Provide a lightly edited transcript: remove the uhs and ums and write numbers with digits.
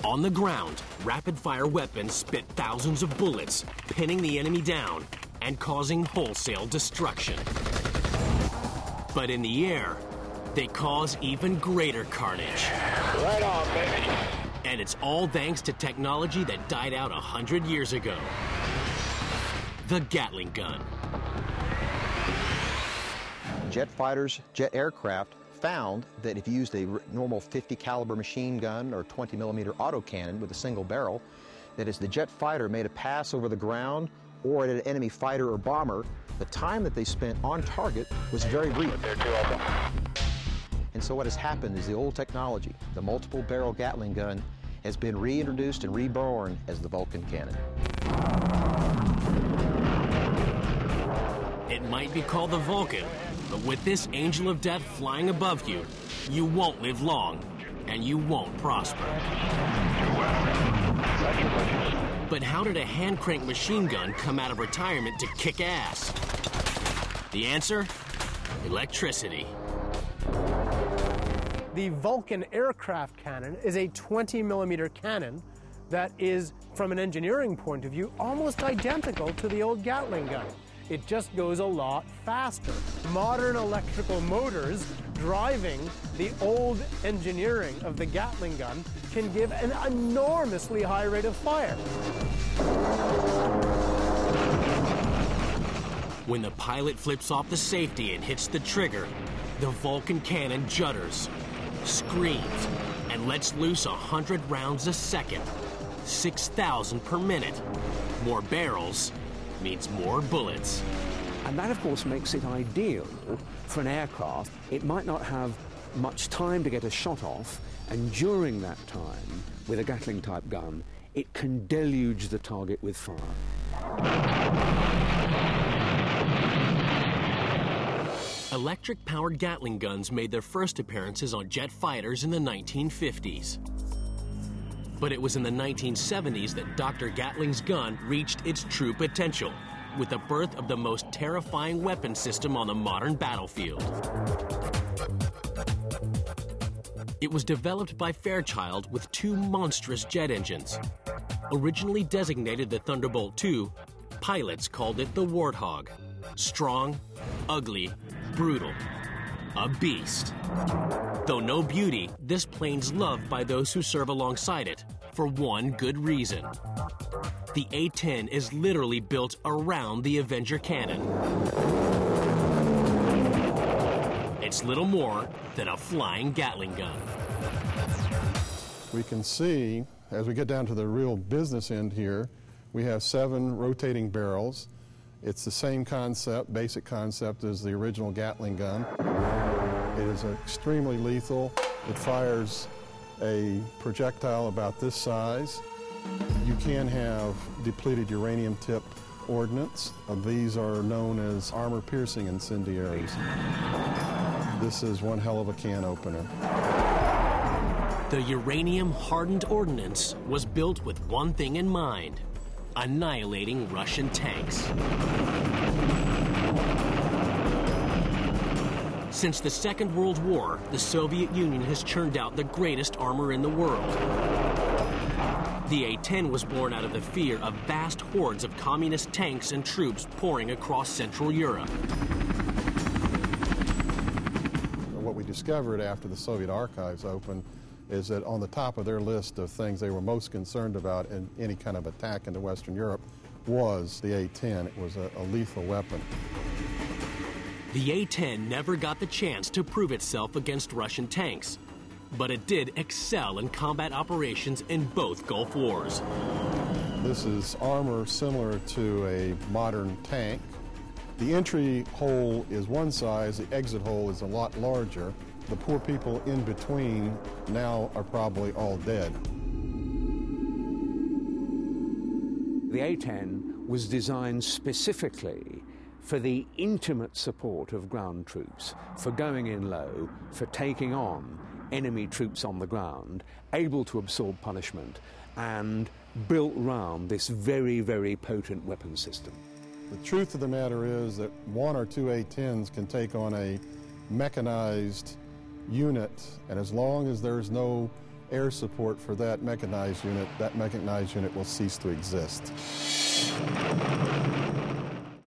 On the ground, rapid-fire weapons spit thousands of bullets, pinning the enemy down and causing wholesale destruction. But in the air, they cause even greater carnage. Right on, baby. And it's all thanks to technology that died out 100 years ago. The Gatling gun. Jet fighters, jet aircraft found that if you used a normal 50 caliber machine gun or 20 millimeter autocannon with a single barrel, that as the jet fighter made a pass over the ground or at an enemy fighter or bomber, the time that they spent on target was very brief. And so what has happened is the old technology, the multiple barrel Gatling gun, has been reintroduced and reborn as the Vulcan cannon. It might be called the Vulcan, but with this angel of death flying above you, you won't live long, and you won't prosper. But how did a hand-crank machine gun come out of retirement to kick ass? The answer? Electricity. The Vulcan aircraft cannon is a 20 millimeter cannon that is, from an engineering point of view, almost identical to the old Gatling gun. It just goes a lot faster. Modern electrical motors driving the old engineering of the Gatling gun can give an enormously high rate of fire. When the pilot flips off the safety and hits the trigger, the Vulcan cannon judders, screams, and lets loose 100 rounds a second, 6,000 per minute. More barrels means more bullets. And that, of course, makes it ideal for an aircraft. It might not have much time to get a shot off, and during that time, with a Gatling-type gun, it can deluge the target with fire. Electric-powered Gatling guns made their first appearances on jet fighters in the 1950s. But it was in the 1970s that Dr. Gatling's gun reached its true potential, with the birth of the most terrifying weapon system on the modern battlefield. It was developed by Fairchild with two monstrous jet engines. Originally designated the Thunderbolt II, pilots called it the Warthog. Strong, ugly, brutal. A beast. Though no beauty, this plane's loved by those who serve alongside it, for one good reason. The A-10 is literally built around the Avenger cannon. It's little more than a flying Gatling gun. We can see, as we get down to the real business end here, we have 7 rotating barrels. It's the same concept, basic concept, as the original Gatling gun. It is extremely lethal. It fires a projectile about this size. You can have depleted uranium-tipped ordnance. These are known as armor-piercing incendiaries. This is one hell of a can opener. The uranium-hardened ordnance was built with one thing in mind: annihilating Russian tanks. Since the Second World War, the Soviet Union has churned out the greatest armor in the world. The A-10 was born out of the fear of vast hordes of communist tanks and troops pouring across Central Europe. What we discovered after the Soviet archives opened is that on the top of their list of things they were most concerned about in any kind of attack into Western Europe was the A-10. It was a lethal weapon. The A-10 never got the chance to prove itself against Russian tanks, but it did excel in combat operations in both Gulf Wars. This is armor similar to a modern tank. The entry hole is one size, the exit hole is a lot larger. The poor people in between now are probably all dead. The A-10 was designed specifically for the intimate support of ground troops, for going in low, for taking on enemy troops on the ground, able to absorb punishment, and built round this very, very potent weapon system. The truth of the matter is that 1 or 2 A-10s can take on a mechanized unit, and as long as there's no air support for that mechanized unit will cease to exist.